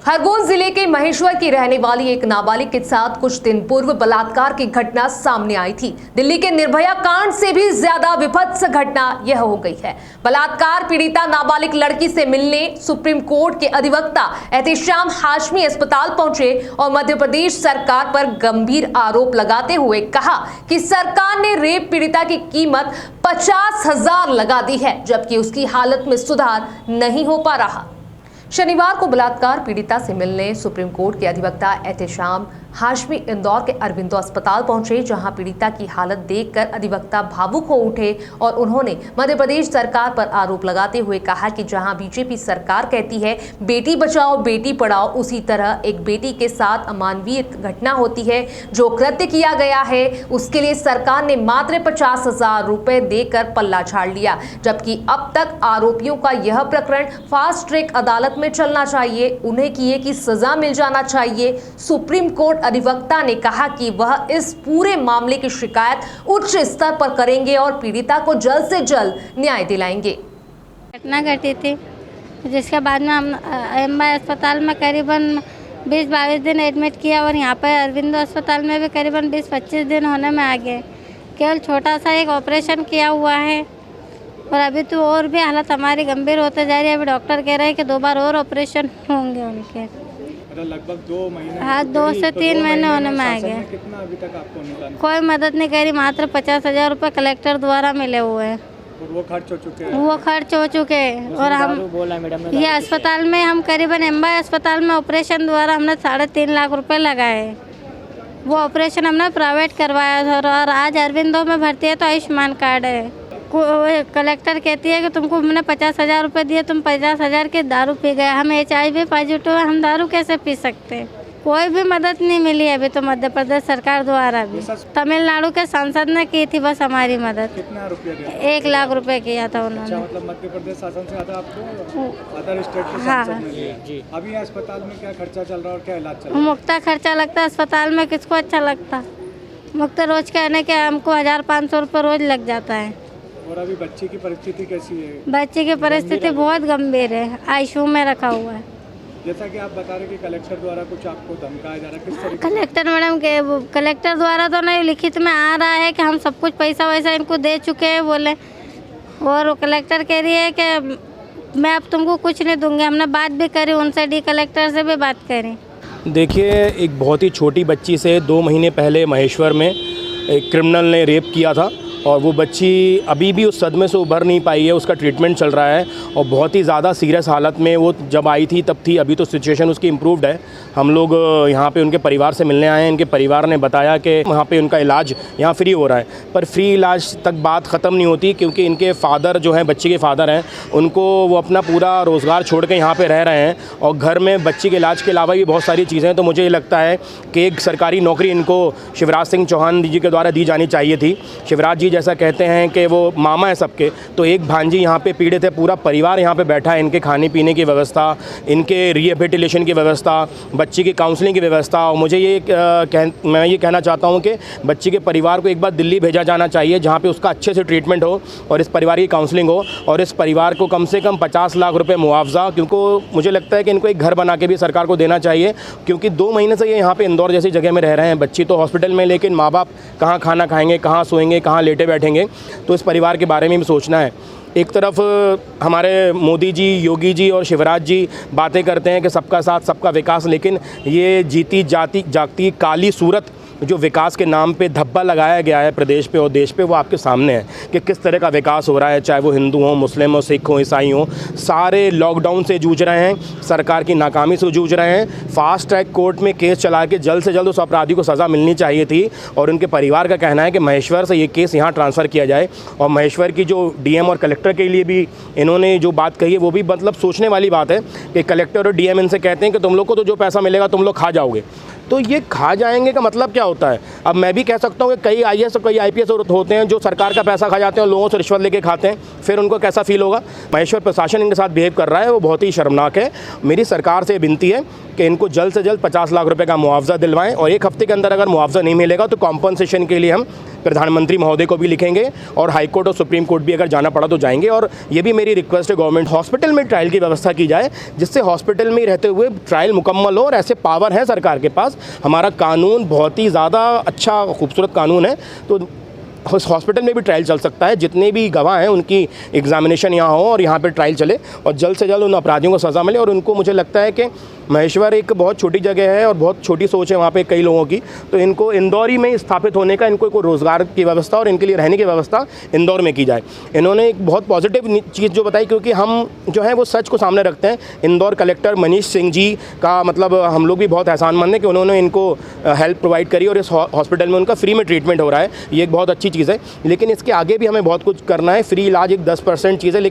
खरगोन जिले के महेश्वर की रहने वाली एक नाबालिग के साथ कुछ दिन पूर्व बलात्कार की घटना सामने आई थी। दिल्ली के निर्भया कांड से भी ज्यादा विभत्स घटना यह हो गई है। बलात्कार पीड़िता नाबालिग लड़की से मिलने सुप्रीम कोर्ट के अधिवक्ता एहतेशाम हाशमी अस्पताल पहुंचे और मध्य प्रदेश सरकार पर गंभीर आरोप लगाते हुए कहा कि सरकार ने रेप पीड़िता की कीमत 50,000 लगा दी है, जबकि उसकी हालत में सुधार नहीं हो पा रहा। शनिवार को बलात्कार पीड़िता से मिलने सुप्रीम कोर्ट के अधिवक्ता एहतेशाम हाशमी इंदौर के अरविंदो अस्पताल पहुंचे, जहां पीड़िता की हालत देखकर अधिवक्ता भावुक हो उठे और उन्होंने मध्य प्रदेश सरकार पर आरोप लगाते हुए कहा कि जहां बीजेपी सरकार कहती है बेटी बचाओ बेटी पढ़ाओ, उसी तरह एक बेटी के साथ अमानवीय घटना होती है। जो कृत्य किया गया है उसके लिए सरकार ने मात्र 50,000 रुपए देकर पल्ला झाड़ लिया, जबकि अब तक आरोपियों का यह प्रकरण फास्ट ट्रैक अदालत में चलना चाहिए, उन्हें किए की सजा मिल जाना चाहिए। सुप्रीम कोर्ट अधिवक्ता ने कहा कि वह इस पूरे मामले की शिकायत उच्च स्तर पर करेंगे और पीड़िता को जल्द से जल्द न्याय दिलाएंगे। घटना घटी थी जिसके बाद में हम एमआई अस्पताल में करीबन 20-22 दिन एडमिट किया और यहाँ पर अरविंदो अस्पताल में भी करीबन 20-25 दिन होने में आ गए। केवल छोटा सा एक ऑपरेशन किया हुआ है और अभी तो और भी हालत हमारी गंभीर होते जा रही है। अभी डॉक्टर कह रहे हैं कि 2 बार और ऑपरेशन होंगे उनके। लगभग 2 महीने, हाँ 2 से 3 महीने होने में आ गए। कितना अभी तक आपको अनुदान? कोई मदद नहीं करी, मात्र 50,000 रुपये कलेक्टर द्वारा मिले हुए हैं। और वो खर्च हो चुके हैं? वो खर्च हो चुके हैं और हम ये अस्पताल में हम करीबन एमआई अस्पताल में ऑपरेशन द्वारा हमने 3.5 लाख रुपए लगाए। वो ऑपरेशन हमने प्राइवेट करवाया था और आज अरविंदो में भर्ती है तो आयुष्मान कार्ड है। कलेक्टर कहती है कि तुमको हमने 50,000 रुपये दिए, तुम 50,000 के दारू पी गए। हम HIV पॉजिटिव है, हम दारू कैसे पी सकते हैं? कोई भी मदद नहीं मिली अभी तो मध्य प्रदेश सरकार द्वारा भी। तमिलनाडु के सांसद ने की थी बस हमारी मदद। कितना रुपया दिया? 1 लाख रुपए किया था उन्होंने। अच्छा, मतलब मध्य प्रदेश शासन से ज़्यादा आपको अदर स्टेट के हाँ। सांसद ने दिया। जी। अभी अस्पताल में क्या खर्चा चल रहा है और क्या इलाज चल रहा है? मुफ्त खर्चा लगता है अस्पताल में, किसको अच्छा लगता? मुफ्त रोज कहने के हमको 1,500 रुपये रोज लग जाता है। और अभी बच्ची की परिस्थिति कैसी है? बच्चे की परिस्थिति बहुत गंभीर है, आईसीयू में रखा हुआ है। जैसा कि आप बता रहे कि कलेक्टर द्वारा कुछ आपको धमकाया जा रहा है, किस तरीके? कलेक्टर मैडम के कलेक्टर द्वारा तो नहीं, लिखित में आ रहा है कि हम सब कुछ पैसा वैसा इनको दे चुके हैं बोले, और कलेक्टर कह रही है कि मैं अब तुमको कुछ नहीं दूंगी। हमने बात भी करी उनसे, डी कलेक्टर से भी बात करी। देखिए, एक बहुत ही छोटी बच्ची से 2 महीने पहले महेश्वर में एक क्रिमिनल ने रेप किया था और वो बच्ची अभी भी उस सदमे से उभर नहीं पाई है। उसका ट्रीटमेंट चल रहा है और बहुत ही ज़्यादा सीरियस हालत में वो जब आई थी तब थी। अभी तो सिचुएशन उसकी इम्प्रूव्ड है। हम लोग यहाँ पे उनके परिवार से मिलने आए हैं। इनके परिवार ने बताया कि वहाँ पे उनका इलाज यहाँ फ्री हो रहा है, पर फ्री इलाज तक बात ख़त्म नहीं होती, क्योंकि इनके फादर जो हैं, बच्ची के फादर हैं, उनको वो अपना पूरा रोज़गार छोड़ के यहाँ पर रह रहे हैं और घर में बच्ची के इलाज के अलावा भी बहुत सारी चीज़ें हैं। तो मुझे ये लगता है कि एक सरकारी नौकरी इनको शिवराज सिंह चौहान जी के द्वारा दी जानी चाहिए थी। शिवराज जी जैसा कहते हैं कि वो मामा है सबके, तो एक भांजी यहाँ पे पीड़ित है, पूरा परिवार यहाँ पे बैठा है। इनके खाने पीने की व्यवस्था, इनके रिहेबिलिटेशन की व्यवस्था, बच्ची की काउंसलिंग की व्यवस्था। और मुझे मैं ये कहना चाहता हूँ कि बच्ची के परिवार को एक बार दिल्ली भेजा जाना चाहिए, जहाँ पे उसका अच्छे से ट्रीटमेंट हो और इस परिवार की काउंसलिंग हो और इस परिवार को कम से कम 50 लाख रुपये मुआवजा, क्योंकि मुझे लगता है कि इनको एक घर बना के भी सरकार को देना चाहिए, क्योंकि 2 महीने से ये यहाँ पे इंदौर जैसी जगह में रह रहे हैं। बच्ची तो हॉस्पिटल में, लेकिन माँ बाप कहाँ खाना खाएंगे, कहाँ सोएंगे, कहाँ लेटे बैठेंगे। तो इस परिवार के बारे में भी सोचना है। एक तरफ हमारे मोदी जी, योगी जी और शिवराज जी बातें करते हैं कि सबका साथ सबका विकास, लेकिन ये जीती जागती काली सूरत जो विकास के नाम पे धब्बा लगाया गया है प्रदेश पे और देश पे, वो आपके सामने है कि किस तरह का विकास हो रहा है। चाहे वो हिंदू हो, मुस्लिम हो, सिख हो, ईसाई हो, सारे लॉकडाउन से जूझ रहे हैं, सरकार की नाकामी से जूझ रहे हैं। फास्ट ट्रैक कोर्ट में केस चला के जल्द से जल्द उस अपराधी को सज़ा मिलनी चाहिए थी और उनके परिवार का कहना है कि महेश्वर से ये केस यहाँ ट्रांसफ़र किया जाए। और महेश्वर की जो DM और कलेक्टर के लिए भी इन्होंने जो बात कही है, वो भी मतलब सोचने वाली बात है कि कलेक्टर और DM इनसे कहते हैं कि तुम लोग को तो जो पैसा मिलेगा तुम लोग खा जाओगे, तो ये खा जाएंगे का मतलब क्या होता है? अब मैं भी कह सकता हूँ कि कई IAS और कई IPS होते हैं जो सरकार का पैसा खा जाते हैं और लोगों से रिश्वत लेके खाते हैं, फिर उनको कैसा फील होगा? महेश्वर प्रशासन इनके साथ बिहेव कर रहा है वो बहुत ही शर्मनाक है। मेरी सरकार से विनती है कि इनको जल्द से जल्द 50 लाख रुपए का मुआवजा दिलवाएं और 1 हफ्ते के अंदर अगर मुआवजा नहीं मिलेगा तो कॉम्पनसेशन के लिए हम प्रधानमंत्री महोदय को भी लिखेंगे और हाई कोर्ट और सुप्रीम कोर्ट भी अगर जाना पड़ा तो जाएंगे। और ये भी मेरी रिक्वेस्ट है गवर्नमेंट हॉस्पिटल में ट्रायल की व्यवस्था की जाए, जिससे हॉस्पिटल में ही रहते हुए ट्रायल मुकम्मल हो। और ऐसे पावर है सरकार के पास, हमारा कानून बहुत ही ज़्यादा अच्छा खूबसूरत कानून है, तो हॉस्पिटल में भी ट्रायल चल सकता है। जितने भी गवाह हैं उनकी एग्जामिनेशन यहाँ हो और यहाँ पे ट्रायल चले और जल्द से जल्द उन अपराधियों को सज़ा मिले। और उनको मुझे लगता है कि महेश्वर एक बहुत छोटी जगह है और बहुत छोटी सोच है वहाँ पे कई लोगों की, तो इनको इंदौर ही में स्थापित होने का, इनको कोई रोज़गार की व्यवस्था और इनके लिए रहने की व्यवस्था इंदौर में की जाए। इन्होंने एक बहुत पॉजिटिव चीज़ जो बताई, क्योंकि हम जो है वो सच को सामने रखते हैं। इंदौर कलेक्टर मनीष सिंह जी का मतलब हम लोग भी बहुत एहसानमंद हैं कि उन्होंने इनको हेल्प प्रोवाइड करी और इस हॉस्पिटल में उनका फ्री में ट्रीटमेंट हो रहा है। ये एक बहुत अच्छी चीज़ है, लेकिन इसके आगे भी हमें बहुत कुछ करना है। फ्री इलाज एक 10% चीज़ है, लेकिन